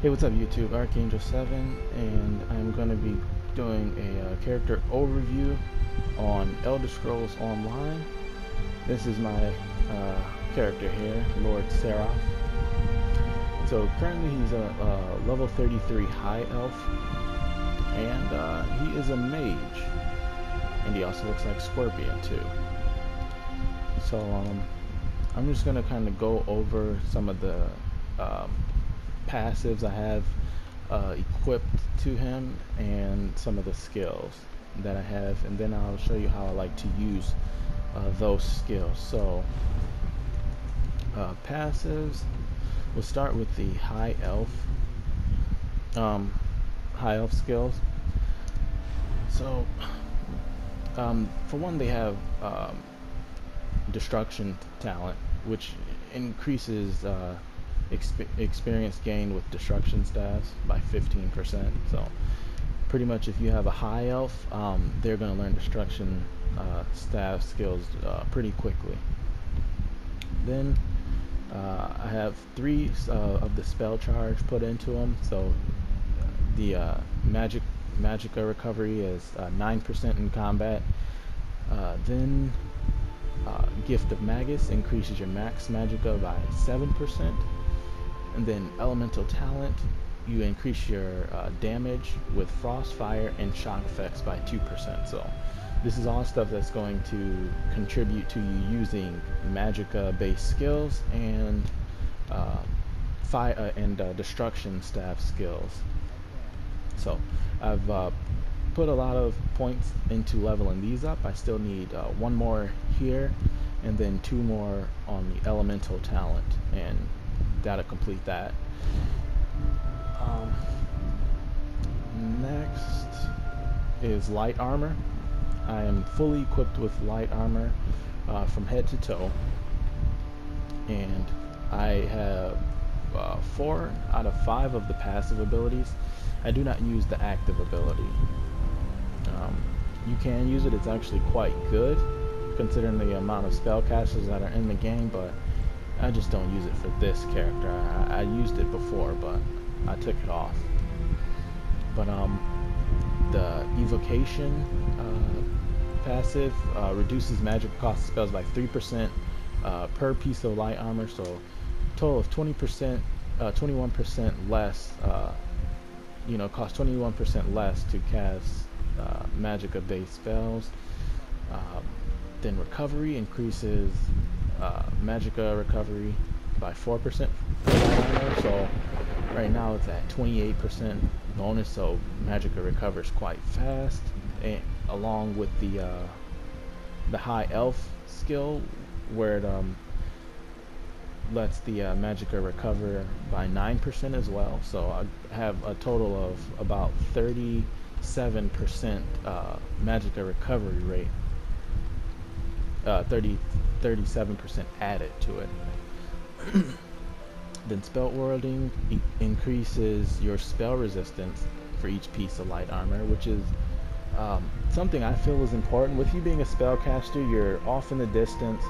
Hey, what's up YouTube? Archangel7, and I'm going to be doing a character overview on Elder Scrolls Online. This is my character here, Lord Seraph. So currently he's a level 33 high elf, and he is a mage, and he also looks like Scorpion too. So I'm just going to kind of go over some of the passives I have equipped to him and some of the skills that I have, and then I'll show you how I like to use those skills. So passives, we'll start with the high elf skills. So for one, they have destruction talent, which increases experience gained with destruction staffs by 15%. So pretty much if you have a high elf, they're going to learn destruction staff skills pretty quickly. Then I have 3 of the spell charge put into them. So the magicka recovery is 9% in combat. Then Gift of Magus increases your max magicka by 7%. And then elemental talent, you increase your damage with frost, fire, and shock effects by 2%. So this is all stuff that's going to contribute to you using magicka based skills and fire and destruction staff skills. So I've put a lot of points into leveling these up. I still need 1 more here, and then 2 more on the elemental talent, and that'll complete that. Next is light armor. I am fully equipped with light armor from head to toe, and I have 4 out of 5 of the passive abilities. I do not use the active ability. You can use it. It's actually quite good considering the amount of spellcasters that are in the game, but I just don't use it for this character. I used it before, but I took it off. But the evocation passive reduces magic cost of spells by 3% per piece of light armor, so total of 20%, 21% less. Costs 21% less to cast magicka based spells. Then recovery increases magicka recovery by 4% per armor. So right now it's at 28% bonus, so magicka recovers quite fast, and along with the high elf skill, where it lets the magicka recover by 9% as well. So I have a total of about 37% magicka recovery rate. 37% added to it. Then spell wording increases your spell resistance for each piece of light armor, which is something I feel is important. With you being a spellcaster, you're off in the distance.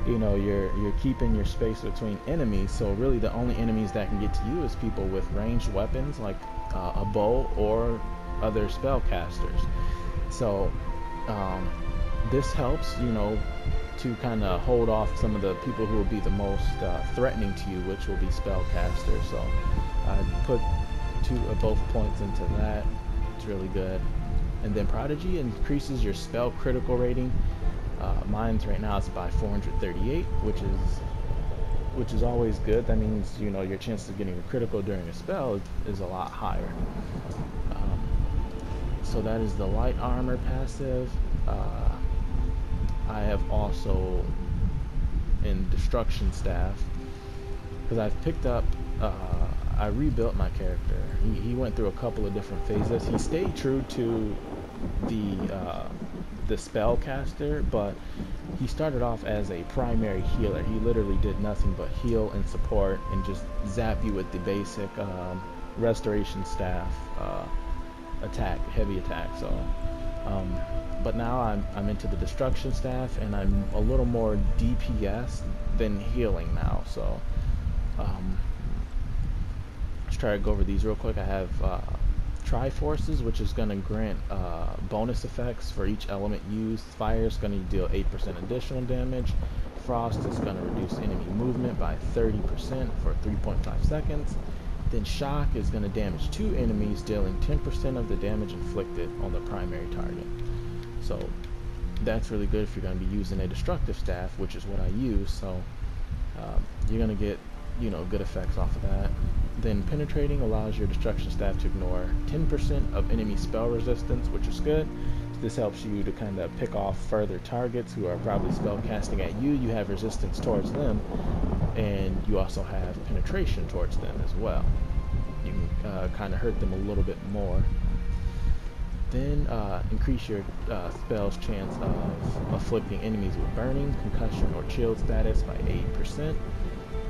You're keeping your space between enemies, so really the only enemies that can get to you is people with ranged weapons like a bow or other spellcasters. So this helps, to kind of hold off some of the people who will be the most threatening to you, which will be spellcasters. So I put both points into that. It's really good. And then Prodigy increases your spell critical rating. Mine's right now is by 438, which is always good. That means your chances of getting a critical during a spell is a lot higher. So that is the light armor passive. I have also in destruction staff, because I've picked up, I rebuilt my character. He went through a couple of different phases. He stayed true to the spellcaster, but he started off as a primary healer. He literally did nothing but heal and support and just zap you with the basic restoration staff attack, heavy attack. So but now I'm into the destruction staff, and I'm a little more DPS than healing now. So try to go over these real quick. I have Triforces, which is going to grant bonus effects for each element used. Fire is going to deal 8% additional damage. Frost is going to reduce enemy movement by 30% for 3.5 seconds. Then Shock is going to damage 2 enemies, dealing 10% of the damage inflicted on the primary target. So that's really good if you're going to be using a destructive staff, which is what I use. So you're going to get, you know, good effects off of that. Then Penetrating allows your destruction staff to ignore 10% of enemy spell resistance, which is good. This helps you to kind of pick off further targets who are probably spell casting at you. You have resistance towards them, and you also have penetration towards them as well. You can kind of hurt them a little bit more. Then increase your spell's chance of afflicting enemies with burning, concussion, or chilled status by 8%,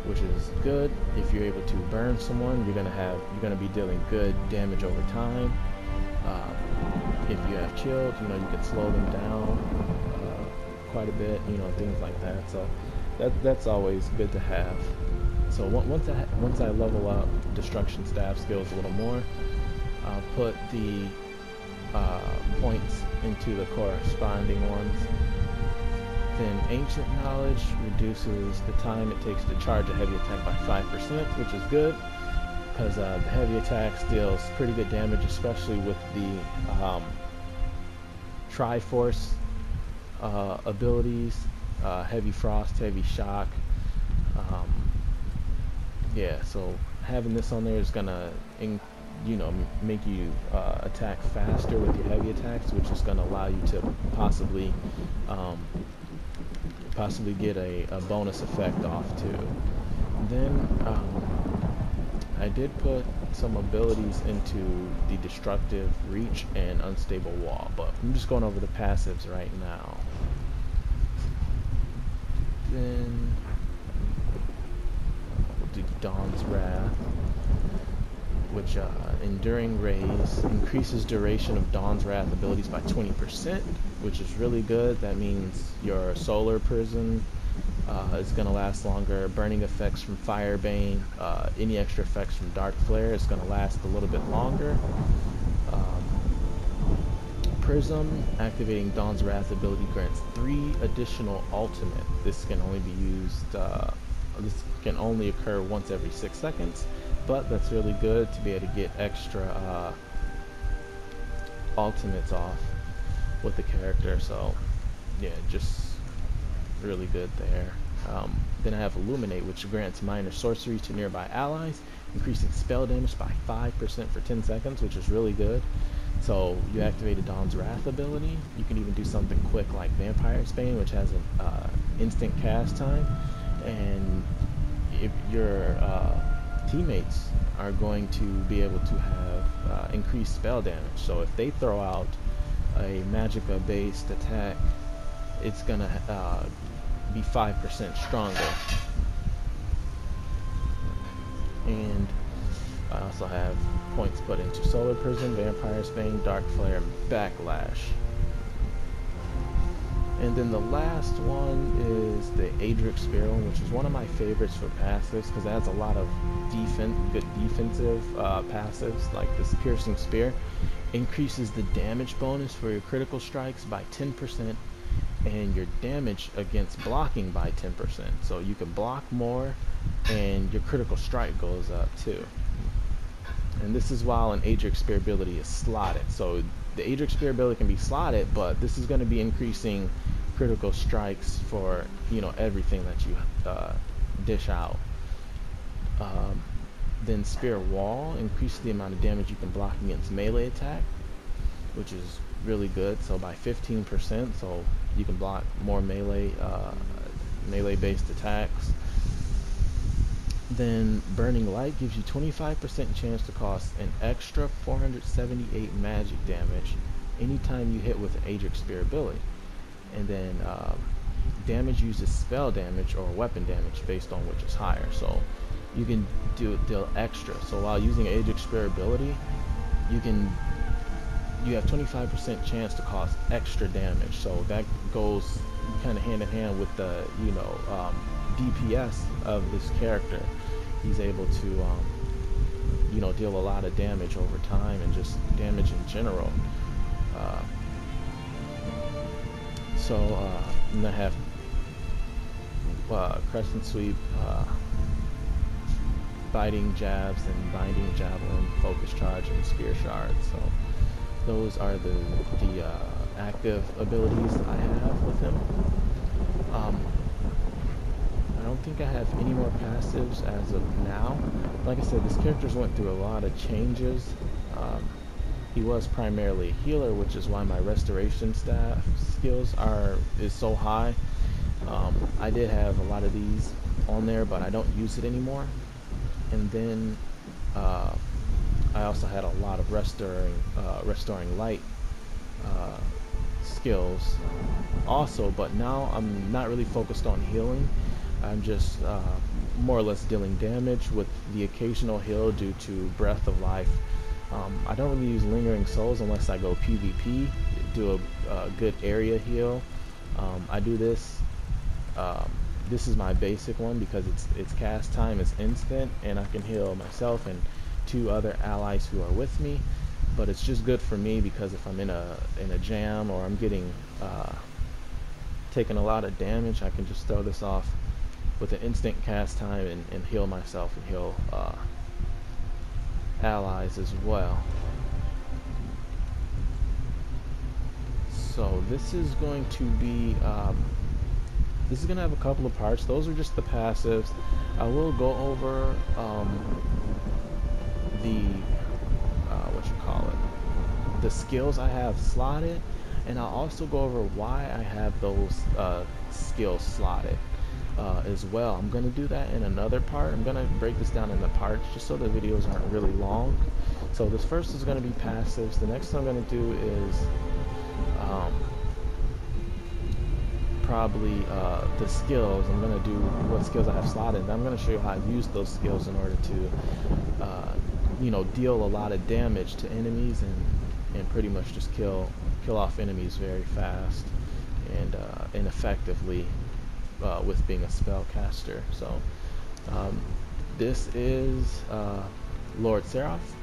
which is good. If you're able to burn someone, you're gonna be dealing good damage over time. If you have chilled, you know, you can slow them down quite a bit, you know, things like that. So that's always good to have. So once I level up destruction staff skills a little more, I'll put the points into the corresponding ones. Then Ancient Knowledge reduces the time it takes to charge a heavy attack by 5%, which is good, because the heavy attacks deals pretty good damage, especially with the Triforce abilities, Heavy Frost, Heavy Shock. Yeah, so having this on there is gonna, you know, make you attack faster with your heavy attacks, which is gonna allow you to possibly get a bonus effect off too. Then I did put some abilities into the Destructive Reach and Unstable Wall, but I'm just going over the passives right now. Then we'll do Dawn's Wrath, which Enduring Rays increases duration of Dawn's Wrath abilities by 20%, which is really good. That means your Solar Prism is going to last longer. Burning effects from Firebane, any extra effects from Dark Flare is going to last a little bit longer. Prism, activating Dawn's Wrath ability grants 3 additional ultimate. This can only be used, this can only occur once every 6 seconds, but that's really good to be able to get extra ultimates off with the character. So yeah, just really good there. Then I have Illuminate, which grants minor sorcery to nearby allies, increasing spell damage by 5% for 10 seconds, which is really good. So you activated Dawn's Wrath ability, you can even do something quick like Vampire's Bane, which has an instant cast time, and if your teammates are going to be able to have increased spell damage. So if they throw out a Magicka based attack, it's gonna be 5% stronger. And I also have points put into Solar Prism, Vampire's Bane, Dark Flare, and Backlash. And then the last one is the Aedric Spear, which is one of my favorites for passives because it has a lot of good defensive passives, like this Piercing Spear. Increases the damage bonus for your critical strikes by 10% and your damage against blocking by 10%. So you can block more and your critical strike goes up too. And this is while an Aedric Spear ability is slotted. So the Aedric Spear ability can be slotted, but this is going to be increasing critical strikes for, you know, everything that you dish out. Then Spear Wall increases the amount of damage you can block against melee attack, which is really good. So by 15%, so you can block more melee based attacks. Then Burning Light gives you 25% chance to cost an extra 478 magic damage anytime you hit with an Aedric Spear ability. And then damage uses spell damage or weapon damage based on which is higher. So you can deal extra. So while using an Aedric Spear ability, you have 25% chance to cause extra damage. So that goes kind of hand in hand with the, you know, DPS of this character. He's able to, you know, deal a lot of damage over time and just damage in general. And I have crescent sweep, biting jabs, and binding javelin, focus charge, and spear shard. So those are the active abilities I have with him. I don't think I have any more passives as of now. Like I said, this character's went through a lot of changes. He was primarily a healer, which is why my restoration staff skills is so high. I did have a lot of these on there, but I don't use it anymore. And then I also had a lot of restoring light skills also, but now I'm not really focused on healing. I'm just more or less dealing damage with the occasional heal due to breath of life. I don't really use lingering souls unless I go PvP, do a good area heal. I do this. This is my basic one because its cast time is instant, and I can heal myself and 2 other allies who are with me. But it's just good for me because if I'm in a jam or I'm getting taking a lot of damage, I can just throw this off with an instant cast time and heal myself and heal allies as well. So this is going to be this is going to have a couple of parts. Those are just the passives. I will go over the skills I have slotted, and I'll also go over why I have those skills slotted as well. I'm going to do that in another part. I'm going to break this down into parts just so the videos aren't really long. So this first is going to be passives. The next thing I'm going to do is probably the skills. I'm going to do what skills I have slotted, and I'm going to show you how I use those skills in order to you know, deal a lot of damage to enemies and pretty much just kill off enemies very fast and effectively with being a spellcaster. So this is Lord Seraph,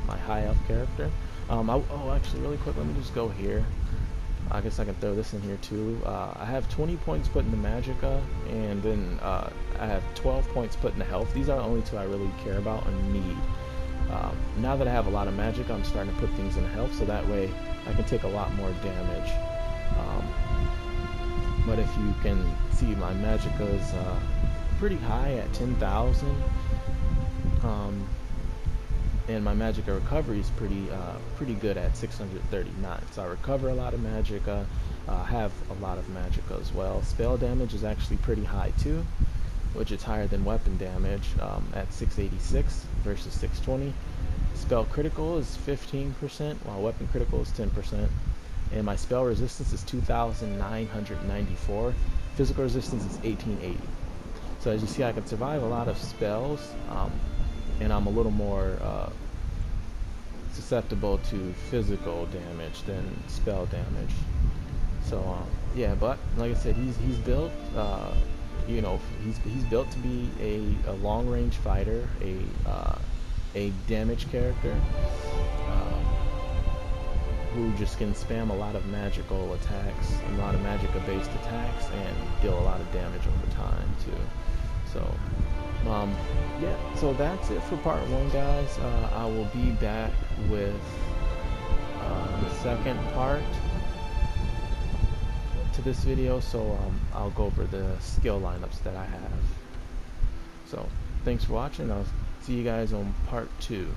my high elf character. Oh, actually, really quick, let me just go here. I guess I can throw this in here too. I have 20 points put into Magicka, and then I have 12 points put into health. These are the only 2 I really care about and need. Now that I have a lot of magic, I'm starting to put things in health, so that way I can take a lot more damage. But if you can see, my Magicka is pretty high at 10,000, and my Magicka recovery is pretty good at 639. So I recover a lot of Magicka. I have a lot of Magicka as well. Spell damage is actually pretty high too, which is higher than weapon damage at 686 versus 620. Spell critical is 15%, while weapon critical is 10%. And my spell resistance is 2,994. Physical resistance is 1880. So as you see, I can survive a lot of spells, and I'm a little more susceptible to physical damage than spell damage. So yeah, but like I said, he's built. You know, he's built to be a long-range fighter, a damage character who just can spam a lot of magical attacks, a lot of Magicka-based attacks, and deal a lot of damage over time too. So yeah, so that's it for part 1, guys. I will be back with the second part to this video, so I'll go over the skill lineups that I have. So thanks for watching. I'll see you guys on part 2.